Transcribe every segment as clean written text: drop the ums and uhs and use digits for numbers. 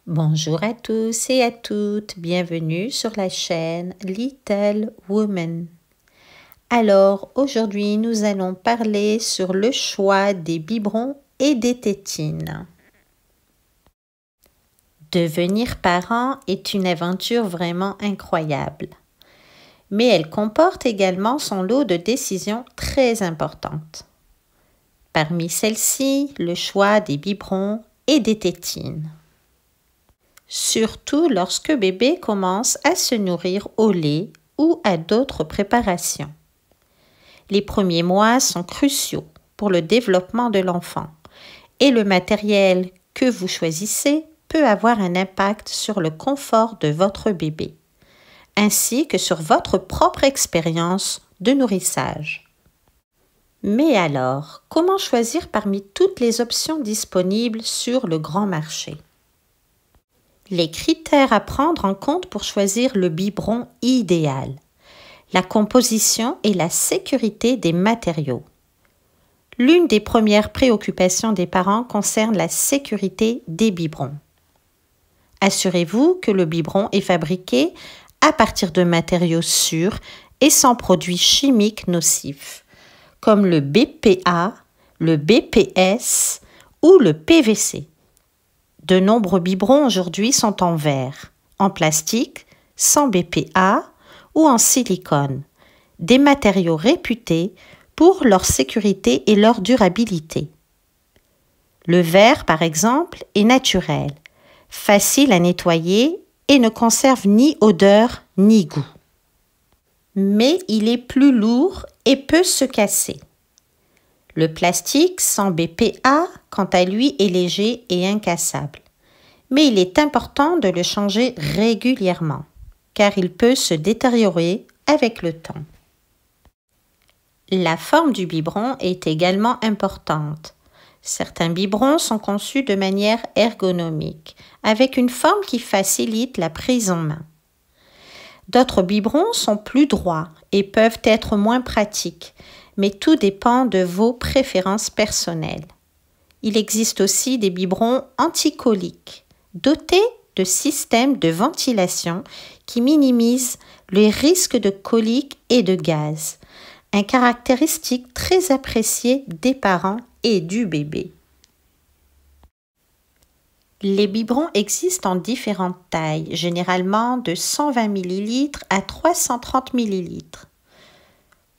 Bonjour à tous et à toutes, bienvenue sur la chaîne Little Woman. Alors aujourd'hui nous allons parler sur le choix des biberons et des tétines. Devenir parent est une aventure vraiment incroyable, mais elle comporte également son lot de décisions très importantes. Parmi celles-ci, le choix des biberons et des tétines. Surtout lorsque bébé commence à se nourrir au lait ou à d'autres préparations. Les premiers mois sont cruciaux pour le développement de l'enfant et le matériel que vous choisissez peut avoir un impact sur le confort de votre bébé, ainsi que sur votre propre expérience de nourrissage. Mais alors, comment choisir parmi toutes les options disponibles sur le grand marché ? Les critères à prendre en compte pour choisir le biberon idéal. La composition et la sécurité des matériaux. L'une des premières préoccupations des parents concerne la sécurité des biberons. Assurez-vous que le biberon est fabriqué à partir de matériaux sûrs et sans produits chimiques nocifs, comme le BPA, le BPS ou le PVC. De nombreux biberons aujourd'hui sont en verre, en plastique, sans BPA ou en silicone, des matériaux réputés pour leur sécurité et leur durabilité. Le verre, par exemple, est naturel, facile à nettoyer et ne conserve ni odeur ni goût. Mais il est plus lourd et peut se casser. Le plastique sans BPA, quant à lui, est léger et incassable. Mais il est important de le changer régulièrement, car il peut se détériorer avec le temps. La forme du biberon est également importante. Certains biberons sont conçus de manière ergonomique, avec une forme qui facilite la prise en main. D'autres biberons sont plus droits et peuvent être moins pratiques, mais tout dépend de vos préférences personnelles. Il existe aussi des biberons anticoliques, dotés de systèmes de ventilation qui minimisent les risques de coliques et de gaz, une caractéristique très appréciée des parents et du bébé. Les biberons existent en différentes tailles, généralement de 120 ml à 330 ml.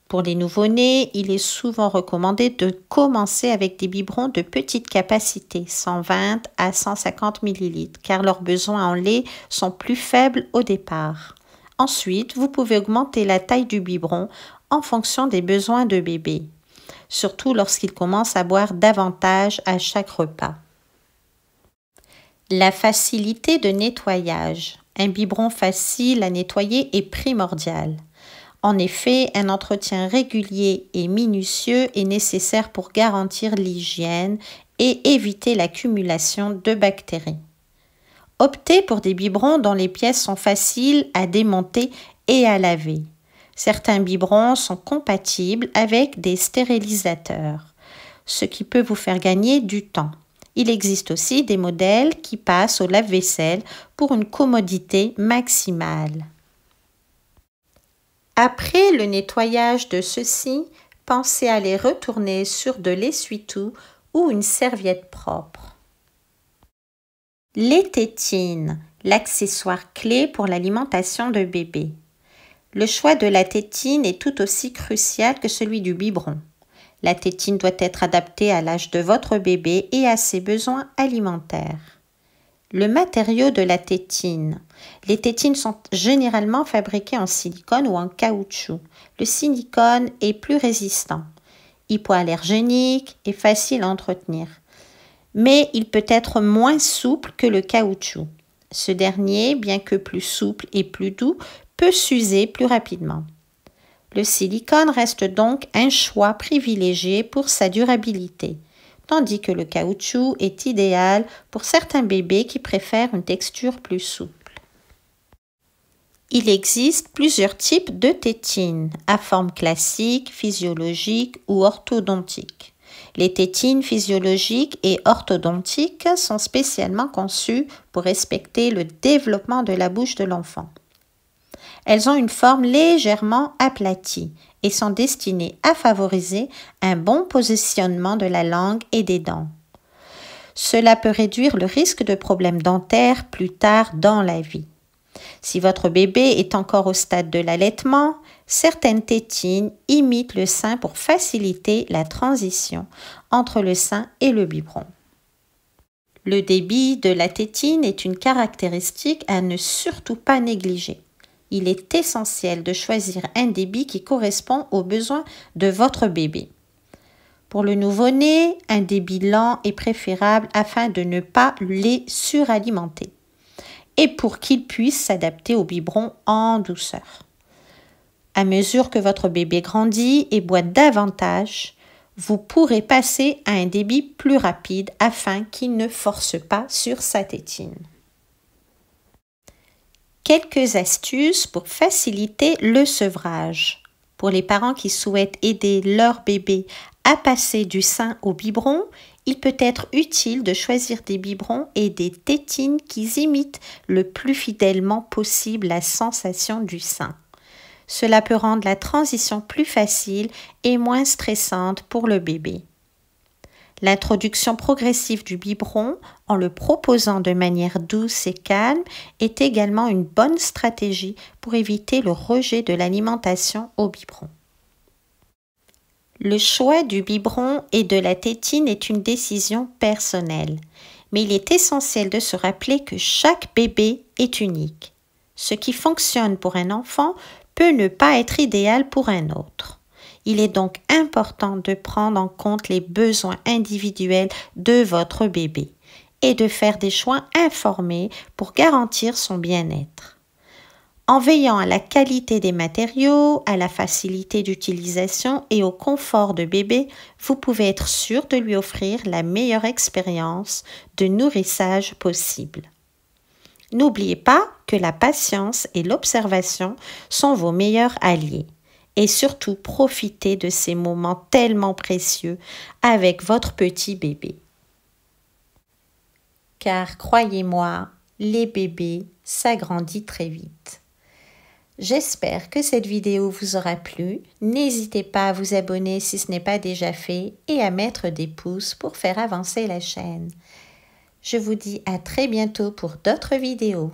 Pour les nouveau-nés, il est souvent recommandé de commencer avec des biberons de petite capacité, 120 à 150 ml, car leurs besoins en lait sont plus faibles au départ. Ensuite, vous pouvez augmenter la taille du biberon en fonction des besoins de bébé, surtout lorsqu'il commence à boire davantage à chaque repas. La facilité de nettoyage. Un biberon facile à nettoyer est primordial. En effet, un entretien régulier et minutieux est nécessaire pour garantir l'hygiène et éviter l'accumulation de bactéries. Optez pour des biberons dont les pièces sont faciles à démonter et à laver. Certains biberons sont compatibles avec des stérilisateurs, ce qui peut vous faire gagner du temps. Il existe aussi des modèles qui passent au lave-vaisselle pour une commodité maximale. Après le nettoyage de ceux-ci, pensez à les retourner sur de l'essuie-tout ou une serviette propre. Les tétines, l'accessoire clé pour l'alimentation de bébé. Le choix de la tétine est tout aussi crucial que celui du biberon. La tétine doit être adaptée à l'âge de votre bébé et à ses besoins alimentaires. Le matériau de la tétine. Les tétines sont généralement fabriquées en silicone ou en caoutchouc. Le silicone est plus résistant, hypoallergénique et facile à entretenir. Mais il peut être moins souple que le caoutchouc. Ce dernier, bien que plus souple et plus doux, peut s'user plus rapidement. Le silicone reste donc un choix privilégié pour sa durabilité, tandis que le caoutchouc est idéal pour certains bébés qui préfèrent une texture plus souple. Il existe plusieurs types de tétines, à forme classique, physiologique ou orthodontique. Les tétines physiologiques et orthodontiques sont spécialement conçues pour respecter le développement de la bouche de l'enfant. Elles ont une forme légèrement aplatie et sont destinées à favoriser un bon positionnement de la langue et des dents. Cela peut réduire le risque de problèmes dentaires plus tard dans la vie. Si votre bébé est encore au stade de l'allaitement, certaines tétines imitent le sein pour faciliter la transition entre le sein et le biberon. Le débit de la tétine est une caractéristique à ne surtout pas négliger. Il est essentiel de choisir un débit qui correspond aux besoins de votre bébé. Pour le nouveau-né, un débit lent est préférable afin de ne pas les suralimenter et pour qu'il puisse s'adapter au biberon en douceur. À mesure que votre bébé grandit et boit davantage, vous pourrez passer à un débit plus rapide afin qu'il ne force pas sur sa tétine. Quelques astuces pour faciliter le sevrage. Pour les parents qui souhaitent aider leur bébé à passer du sein au biberon, il peut être utile de choisir des biberons et des tétines qui imitent le plus fidèlement possible la sensation du sein. Cela peut rendre la transition plus facile et moins stressante pour le bébé. L'introduction progressive du biberon, en le proposant de manière douce et calme, est également une bonne stratégie pour éviter le rejet de l'alimentation au biberon. Le choix du biberon et de la tétine est une décision personnelle, mais il est essentiel de se rappeler que chaque bébé est unique. Ce qui fonctionne pour un enfant peut ne pas être idéal pour un autre. Il est donc important de prendre en compte les besoins individuels de votre bébé et de faire des choix informés pour garantir son bien-être. En veillant à la qualité des matériaux, à la facilité d'utilisation et au confort de bébé, vous pouvez être sûr de lui offrir la meilleure expérience de nourrissage possible. N'oubliez pas que la patience et l'observation sont vos meilleurs alliés. Et surtout, profitez de ces moments tellement précieux avec votre petit bébé. Car croyez-moi, les bébés s'agrandissent très vite. J'espère que cette vidéo vous aura plu. N'hésitez pas à vous abonner si ce n'est pas déjà fait et à mettre des pouces pour faire avancer la chaîne. Je vous dis à très bientôt pour d'autres vidéos.